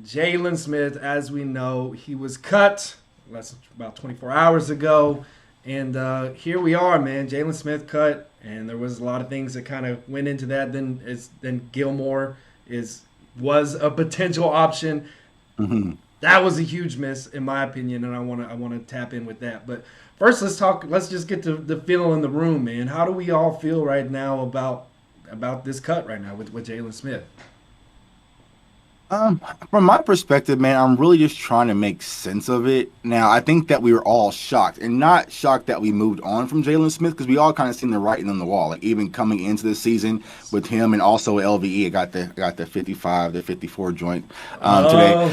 Jalen Smith, as we know, he was cut about 24 hours ago. And here we are, man. Jalen Smith cut, and there was a lot of things that kind of went into that. Then Gilmore was a potential option. Mm-hmm. That was a huge miss, in my opinion, and I want to tap in with that. But first, let's talk. Let's just get to the feel in the room, man. How do we all feel right now about this cut right now with Jalen Smith? From my perspective, man, I'm really just trying to make sense of it. Now, I think that we were all shocked, and not shocked that we moved on from Jalen Smith because we all kind of seen the writing on the wall. Like even coming into the season with him, and also LVE, I got the 55, the 54 joint today.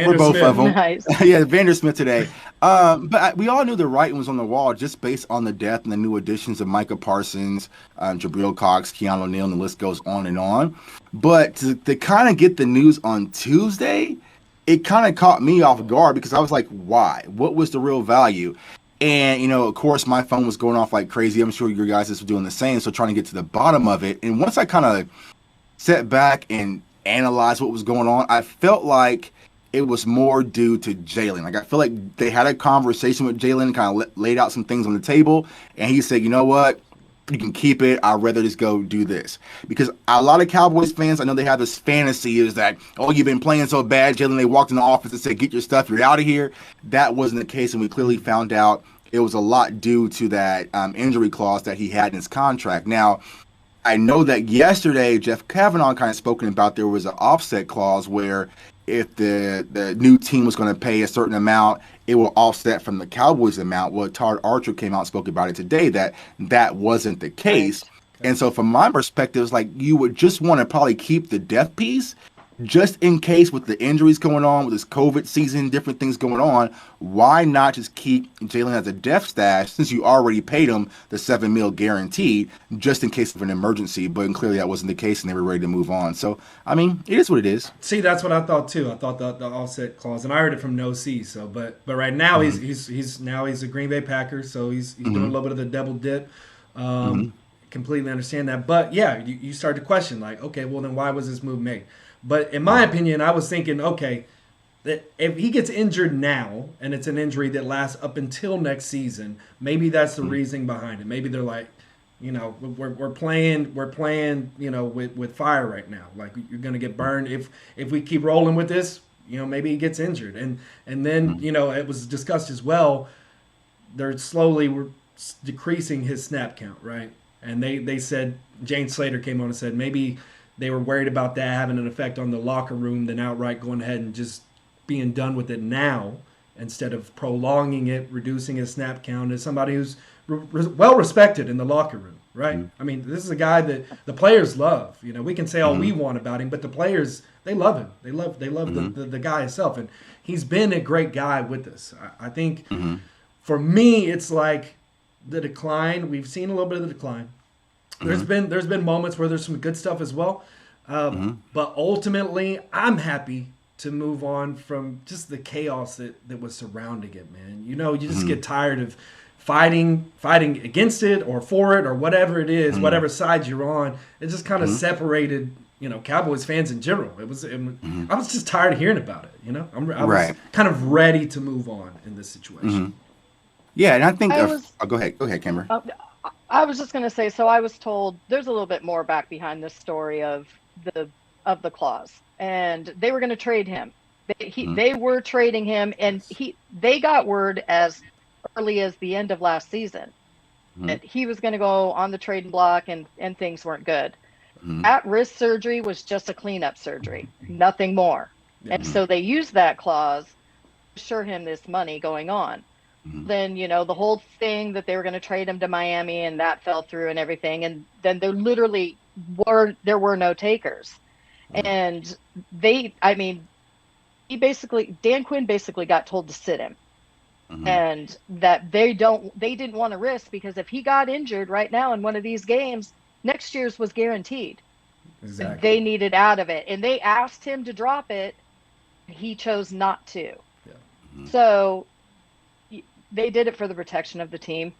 For both of them, Nice. yeah, Vandersmith today. But we all knew the writing was on the wall just based on the depth and the new additions of Micah Parsons, Jabril Cox, Keanu O'Neal, and the list goes on and on. But to kind of get the news on Tuesday, it kind of caught me off guard because I was like, why? What was the real value? And, of course, my phone was going off like crazy. I'm sure your guys is doing the same. So trying to get to the bottom of it. And once I kind of sat back and analyzed what was going on, I felt like it was more due to Jaylon. Like I feel like they had a conversation with Jaylon, kind of laid out some things on the table. And he said, you know what? You can keep it. I'd rather just go do this. Because a lot of Cowboys fans, I know they have this fantasy is that, oh, you've been playing so bad, Jalen. They walked in the office and said, get your stuff. You're out of here. That wasn't the case. And we clearly found out it was a lot due to that injury clause that he had in his contract. Now, I know that yesterday, Jeff Kavanaugh kind of spoken about there was an offset clause where if the new team was going to pay a certain amount, it will offset from the Cowboys amount. Well, Todd Archer came out and spoke about it today that wasn't the case. And so from my perspective, it's like you would just want to probably keep the depth piece just in case with the injuries going on, with this COVID season, different things going on. Why not just keep Jaylon as a depth stash since you already paid him the $7 million guaranteed just in case of an emergency? But clearly that wasn't the case and they were ready to move on. So, I mean, it is what it is. See, that's what I thought too. I thought the offset clause, and I heard it from No C. So, but right now he's a Green Bay Packer, so he's doing a little bit of the double dip. Completely understand that, but yeah, you start to question like, okay, well then why was this move made? But in my opinion, I was thinking, okay, that if he gets injured now and it's an injury that lasts up until next season, maybe that's the reasoning behind it. Maybe they're like, we're playing, with fire right now. Like you're gonna get burned if we keep rolling with this. Maybe he gets injured, and then it was discussed as well. They're slowly decreasing his snap count, right? And they said Jane Slater came on and said maybe they were worried about that having an effect on the locker room than outright going ahead and just being done with it now instead of prolonging it, reducing his snap count as somebody who's well respected in the locker room, right? I mean, this is a guy that the players love. We can say all we want about him, but the players, they love him. They love the guy himself, and he's been a great guy with us. I think for me, it's like the decline. We've seen a little bit of the decline. There's been moments where there's some good stuff as well, but ultimately, I'm happy to move on from just the chaos that was surrounding it, man. You just get tired of fighting against it or for it or whatever it is, whatever side you're on. It just kind of separated, Cowboys fans in general. I was just tired of hearing about it. I was kind of ready to move on in this situation. Yeah, and I think go ahead, Cameron. I was just going to say, so I was told there's a little bit more back behind this story of the clause, and they were going to trade him. They were trading him, and they got word as early as the end of last season that he was going to go on the trading block, and things weren't good. At risk surgery was just a cleanup surgery, nothing more. And so they used that clause to assure him this money going on. Then, the whole thing that they were going to trade him to Miami and that fell through and everything. And then there literally were no takers. And Dan Quinn basically got told to sit him. And that they didn't want to risk, because if he got injured right now in one of these games, next year's was guaranteed. Exactly. They needed out of it. And they asked him to drop it. He chose not to. Yeah. So they did it for the protection of the team.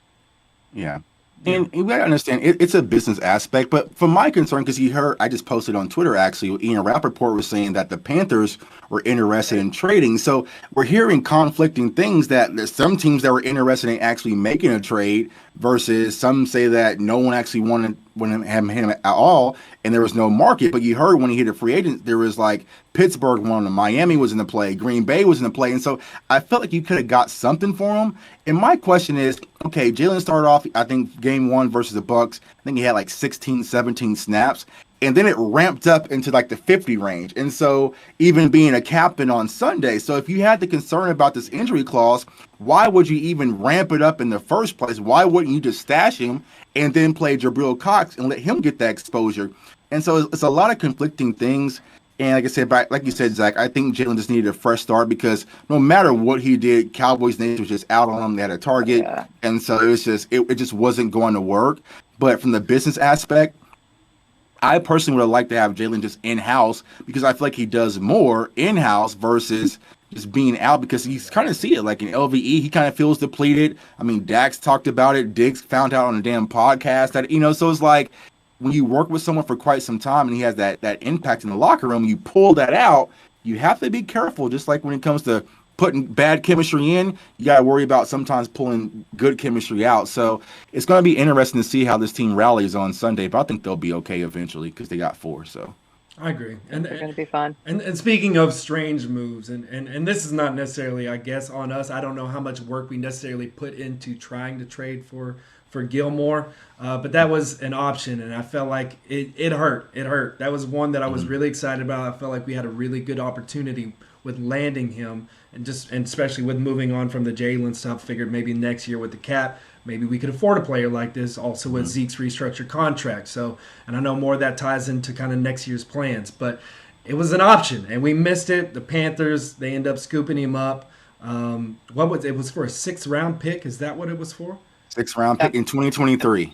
Yeah. Yeah. And you gotta understand, it's a business aspect. But from my concern, because I just posted on Twitter actually, Ian Rappaport was saying that the Panthers were interested in trading. So we're hearing conflicting things that there's some teams that were interested in actually making a trade versus some say that no one actually wanted him at all, and there was no market. But you heard when he hit a free agent, there was like Pittsburgh wanted him, Miami was in the play, Green Bay was in the play, and so I felt like you could have got something for him. And my question is, okay, Jaylon started off, I think, game one versus the Bucks. I think he had like 16, 17 snaps. And then it ramped up into like the 50 range. And so even being a captain on Sunday. So if you had the concern about this injury clause, why would you even ramp it up in the first place? Why wouldn't you just stash him and then play Jabril Cox and let him get that exposure? And so it's a lot of conflicting things. And like I said, like you said, Zach, I think Jaylon just needed a fresh start because no matter what he did, Cowboys Nation was just out on him. They had a target. Yeah. And so it was just, it just wasn't going to work. But from the business aspect, I personally would have liked to have Jaylon just in-house because I feel like he does more in-house versus just being out because he's kind of see it. Like in LVE, he kind of feels depleted. I mean, Dax talked about it. Diggs found out on a damn podcast that, so it's like when you work with someone for quite some time and he has that impact in the locker room, you pull that out, you have to be careful. Just like when it comes to putting bad chemistry in, you got to worry about sometimes pulling good chemistry out. So it's going to be interesting to see how this team rallies on Sunday, but I think they'll be okay eventually because they got 4. So I agree. And they're going to be fun. And speaking of strange moves, and this is not necessarily, I guess, on us. I don't know how much work we necessarily put into trying to trade for Gilmore, but that was an option, and I felt like it hurt. It hurt. That was one that I was really excited about. I felt like we had a really good opportunity with landing him, and especially with moving on from the Jaylon stuff. Figured maybe next year with the cap, maybe we could afford a player like this. Also with Zeke's restructured contract. So, and I know more of that ties into kind of next year's plans, but it was an option, and we missed it. The Panthers, they end up scooping him up. It was for a 6th round pick? Is that what it was for? 6th round pick in 2023.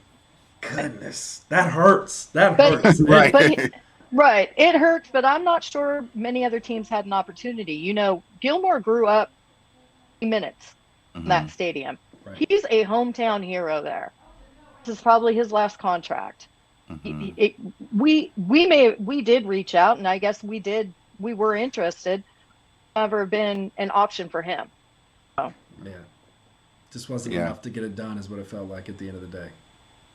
Goodness, that hurts. That hurts. Right. Right. It hurts, but I'm not sure many other teams had an opportunity. Gilmore grew up in minutes in that stadium. Right. He's a hometown hero there. This is probably his last contract. We did reach out, and I guess we were interested. Never been an option for him. So. Yeah. Just wasn't enough to get it done is what it felt like at the end of the day.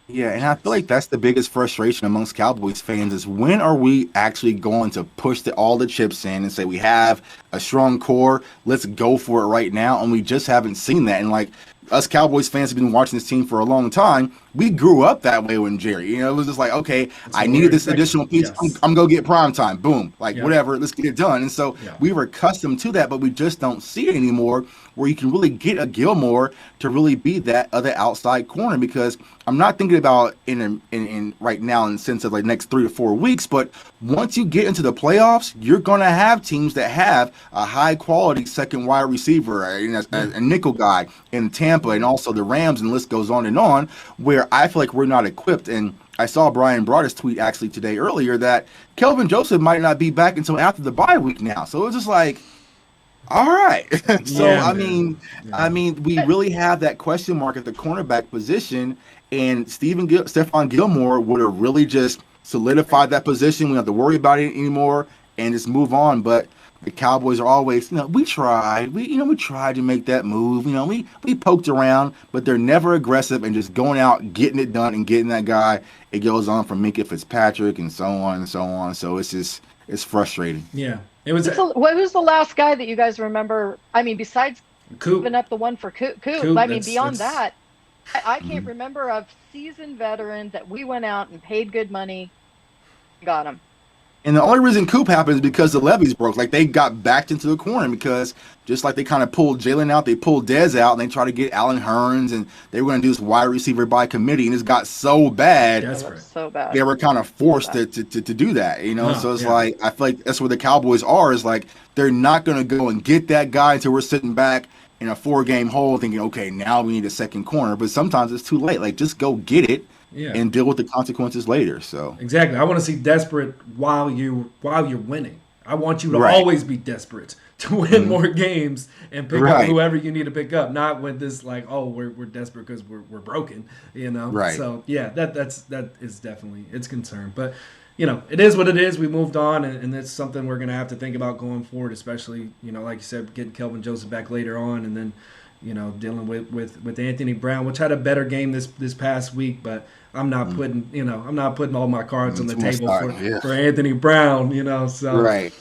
Yeah, and I feel like that's the biggest frustration amongst Cowboys fans is when are we actually going to push all the chips in and say we have a strong core, let's go for it right now, and we just haven't seen that. And like us Cowboys fans have been watching this team for a long time. We grew up that way with Jerry. It was just like, okay, I needed this additional piece. Yes. I'm going to get prime time. Boom. Whatever, let's get it done. And so we were accustomed to that, but we just don't see it anymore where you can really get a Gilmore to really be that other outside corner because I'm not thinking about in right now in the sense of like next 3 to 4 weeks, but once you get into the playoffs, you're going to have teams that have a high quality second wide receiver, a nickel guy in Tampa and also the Rams, and the list goes on, where I feel like we're not equipped. And I saw Brian Broaddus tweet actually today earlier that Kelvin Joseph might not be back until after the bye week now. So it was just like, all right. So, I mean, we really have that question mark at the cornerback position, and Stephon Gilmore would have really just solidified that position. We don't have to worry about it anymore and just move on. But the Cowboys are always, we tried. We tried to make that move. We poked around, but they're never aggressive and just going out, getting it done, and getting that guy. It goes on from Minkah Fitzpatrick and so on and so on. So it's frustrating. Yeah. Who's the last guy that you guys remember? I mean, besides giving up the one for Coop. I mean, beyond that, I can't remember a seasoned veteran that we went out and paid good money, got him. And the only reason Coop happened is because the levees broke. Like, they got backed into the corner because just like they kind of pulled Jaylon out, they pulled Dez out, and they tried to get Allen Hurns, and they were going to do this wide receiver by committee, and it got so bad. So bad. They were kind of forced to do that, So it's like, I feel like that's where the Cowboys are, is like they're not going to go and get that guy until we're sitting back in a 4-game hole thinking, okay, now we need a second corner. But sometimes it's too late. Like, just go get it. Yeah. And deal with the consequences later. So exactly, I want to see desperate while you're winning. I want you to Right. always be desperate to win more games and pick up Right. whoever you need to pick up, not with this like, oh, we're desperate because we're broken, you know. Right. So yeah, that is definitely it's concern, but you know, it is what it is. We moved on, and it's something we're gonna have to think about going forward, especially you know, like you said, getting Kelvin Joseph back later on, and then you know, dealing with Anthony Brown, which had a better game this past week, but I'm not putting all my cards on the Too much table thought, yeah. for Anthony Brown, you know. So Right.